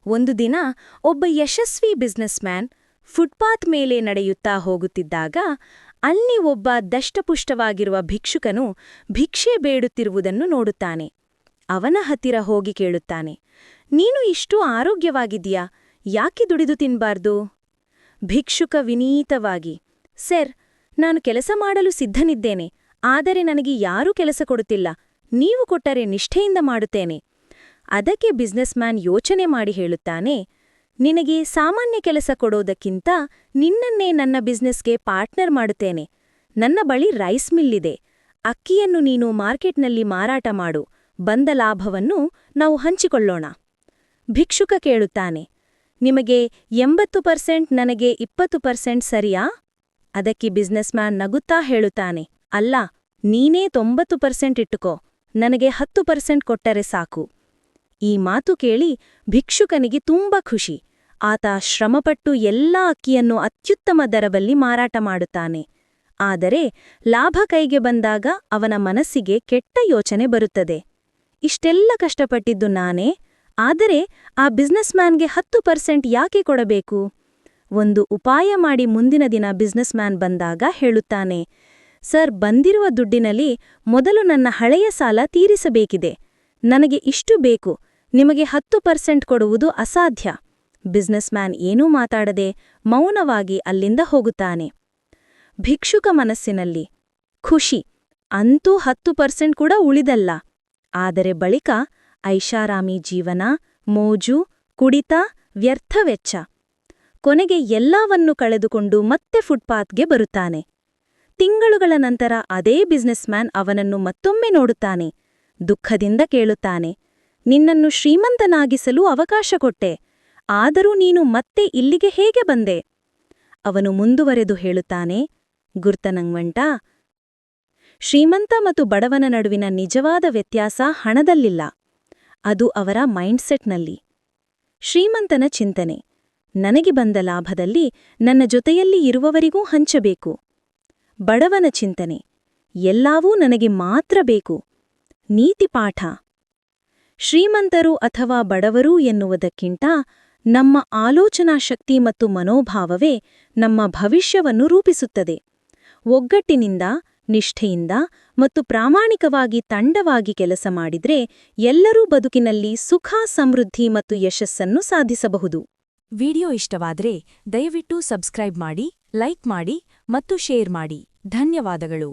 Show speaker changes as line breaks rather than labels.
ಒಂದು ದಿನ ಒಬ್ಬ ಯಶಸ್ವಿ ಬಿಸ್ನೆಸ್ಮ್ಯಾನ್ ಫುಟ್ಪಾತ್ ಮೇಲೆ ನಡೆಯುತ್ತಾ ಹೋಗುತ್ತಿದ್ದಾಗ ಅಲ್ಲಿ ಒಬ್ಬ ದಷ್ಟಪುಷ್ಟವಾಗಿರುವ ಭಿಕ್ಷುಕನು ಭಿಕ್ಷೆ ಬೇಡುತ್ತಿರುವುದನ್ನು ನೋಡುತ್ತಾನೆ. ಅವನ ಹತ್ತಿರ ಹೋಗಿ ಕೇಳುತ್ತಾನೆ, ನೀನು ಇಷ್ಟು ಆರೋಗ್ಯವಾಗಿದ್ದೀಯಾ, ಯಾಕೆ ದುಡಿದು ತಿನ್ಬಾರ್ದು? ಭಿಕ್ಷುಕ ವಿನೀತವಾಗಿ, ಸರ್, ನಾನು ಕೆಲಸ ಮಾಡಲು ಸಿದ್ಧನಿದ್ದೇನೆ, ಆದರೆ ನನಗೆ ಯಾರೂ ಕೆಲಸ ಕೊಡುತ್ತಿಲ್ಲ, ನೀವು ಕೊಟ್ಟರೆ ನಿಷ್ಠೆಯಿಂದ ಮಾಡುತ್ತೇನೆ. ಅದಕ್ಕೆ ಬಿಸ್ನೆಸ್ಮ್ಯಾನ್ ಯೋಚನೆ ಮಾಡಿ ಹೇಳುತ್ತಾನೆ, ನಿನಗೆ ಸಾಮಾನ್ಯ ಕೆಲಸ ಕೊಡೋದಕ್ಕಿಂತ ನಿನ್ನನ್ನೇ ನನ್ನ ಬಿಸ್ನೆಸ್ಗೆ ಪಾರ್ಟ್ನರ್ ಮಾಡುತ್ತೇನೆ. ನನ್ನ ಬಳಿ ರೈಸ್ ಮಿಲ್ ಇದೆ, ಅಕ್ಕಿಯನ್ನು ನೀನು ಮಾರ್ಕೆಟ್ನಲ್ಲಿ ಮಾರಾಟ ಮಾಡು, ಬಂದ ಲಾಭವನ್ನು ನಾವು ಹಂಚಿಕೊಳ್ಳೋಣ. ಭಿಕ್ಷುಕ ಕೇಳುತ್ತಾನೆ, ನಿಮಗೆ 80%, ನನಗೆ 20% ಸರಿಯಾ? ಅದಕ್ಕೆ ಬಿಸ್ನೆಸ್ಮ್ಯಾನ್ ನಗುತ್ತಾ ಹೇಳುತ್ತಾನೆ, ಅಲ್ಲ, ನೀನೇ 90% ಇಟ್ಟುಕೋ, ನನಗೆ 10% ಕೊಟ್ಟರೆ ಸಾಕು. ಈ ಮಾತು ಕೇಳಿ ಭಿಕ್ಷುಕನಿಗೆ ತುಂಬ ಖುಷಿ. ಆತ ಶ್ರಮಪಟ್ಟು ಎಲ್ಲಾ ಅಕ್ಕಿಯನ್ನು ಅತ್ಯುತ್ತಮ ದರದಲ್ಲಿ ಮಾರಾಟ ಮಾಡುತ್ತಾನೆ. ಆದರೆ ಲಾಭ ಕೈಗೆ ಬಂದಾಗ ಅವನ ಮನಸ್ಸಿಗೆ ಕೆಟ್ಟ ಯೋಚನೆ ಬರುತ್ತದೆ. ಇಷ್ಟೆಲ್ಲ ಕಷ್ಟಪಟ್ಟಿದ್ದು ನಾನೇ, ಆದರೆ ಆ ಬಿಸ್ನೆಸ್ಮ್ಯಾನ್ಗೆ 10% ಯಾಕೆ ಕೊಡಬೇಕು? ಒಂದು ಉಪಾಯ ಮಾಡಿ ಮುಂದಿನ ದಿನ ಬಿಸ್ನೆಸ್ಮ್ಯಾನ್ ಬಂದಾಗ ಹೇಳುತ್ತಾನೆ, ಸರ್, ಬಂದಿರುವ ದುಡ್ಡಿನಲ್ಲಿ ಮೊದಲು ನನ್ನ ಹಳೆಯ ಸಾಲ ತೀರಿಸಬೇಕಿದೆ. ನನಗೆ ಇಷ್ಟು ಬೇಕು, ನಿಮಗೆ 10% ಕೊಡುವುದು ಅಸಾಧ್ಯ. ಬಿಸ್ನೆಸ್ಮ್ಯಾನ್ ಏನೂ ಮಾತಾಡದೆ ಮೌನವಾಗಿ ಅಲ್ಲಿಂದ ಹೋಗುತ್ತಾನೆ. ಭಿಕ್ಷುಕ ಮನಸ್ಸಿನಲ್ಲಿ ಖುಷಿ, ಅಂತೂ 10% ಕೂಡ ಉಳಿದಲ್ಲ. ಆದರೆ ಬಳಿಕ ಐಷಾರಾಮಿ ಜೀವನ, ಮೋಜು, ಕುಡಿತ, ವ್ಯರ್ಥ ವೆಚ್ಚ. ಕೊನೆಗೆ ಎಲ್ಲವನ್ನೂ ಕಳೆದುಕೊಂಡು ಮತ್ತೆ ಫುಟ್ಪಾತ್ಗೆ ಬರುತ್ತಾನೆ. ತಿಂಗಳುಗಳ ನಂತರ ಅದೇ ಬಿಸ್ನೆಸ್ಮ್ಯಾನ್ ಅವನನ್ನು ಮತ್ತೊಮ್ಮೆ ನೋಡುತ್ತಾನೆ. ದುಃಖದಿಂದ ಕೇಳುತ್ತಾನೆ, ನಿನ್ನನ್ನು ಶ್ರೀಮಂತನಾಗಿಸಲು ಅವಕಾಶ ಕೊಟ್ಟೆ, ಆದರೂ ನೀನು ಮತ್ತೆ ಇಲ್ಲಿಗೆ ಹೇಗೆ ಬಂದೆ? ಅವನು ಮುಂದುವರೆದು ಹೇಳುತ್ತಾನೆ, ಗುರ್ತನಂಗ್ವಂಟಾ, ಶ್ರೀಮಂತ ಮತ್ತು ಬಡವನ ನಡುವಿನ ನಿಜವಾದ ವ್ಯತ್ಯಾಸ ಹಣದಲ್ಲಿಲ್ಲ, ಅದು ಅವರ ಮೈಂಡ್ಸೆಟ್ನಲ್ಲಿ. ಶ್ರೀಮಂತನ ಚಿಂತನೆ, ನನಗೆ ಬಂದ ಲಾಭದಲ್ಲಿ ನನ್ನ ಜೊತೆಯಲ್ಲಿ ಇರುವವರಿಗೂ ಹಂಚಬೇಕು. ಬಡವನ ಚಿಂತನೆ, ಎಲ್ಲವೂ ನನಗೆ ಮಾತ್ರ ಬೇಕು. ನೀತಿಪಾಠ, ಶ್ರೀಮಂತರು ಅಥವಾ ಬಡವರು ಎನ್ನುವುದಕ್ಕಿಂತ ನಮ್ಮ ಆಲೋಚನಾ ಶಕ್ತಿ ಮತ್ತು ಮನೋಭಾವವೇ ನಮ್ಮ ಭವಿಷ್ಯವನ್ನು ರೂಪಿಸುತ್ತದೆ. ಒಗ್ಗಟ್ಟಿನಿಂದ, ನಿಷ್ಠೆಯಿಂದ ಮತ್ತು ಪ್ರಾಮಾಣಿಕವಾಗಿ ತಂಡವಾಗಿ ಕೆಲಸ ಮಾಡಿದ್ರೆ ಎಲ್ಲರೂ ಬದುಕಿನಲ್ಲಿ ಸುಖ, ಸಮೃದ್ಧಿ ಮತ್ತು ಯಶಸ್ಸನ್ನು ಸಾಧಿಸಬಹುದು.
ವಿಡಿಯೋ ಇಷ್ಟವಾದರೆ ದಯವಿಟ್ಟು ಸಬ್ಸ್ಕ್ರೈಬ್ ಮಾಡಿ, ಲೈಕ್ ಮಾಡಿ ಮತ್ತು ಶೇರ್ ಮಾಡಿ. ಧನ್ಯವಾದಗಳು.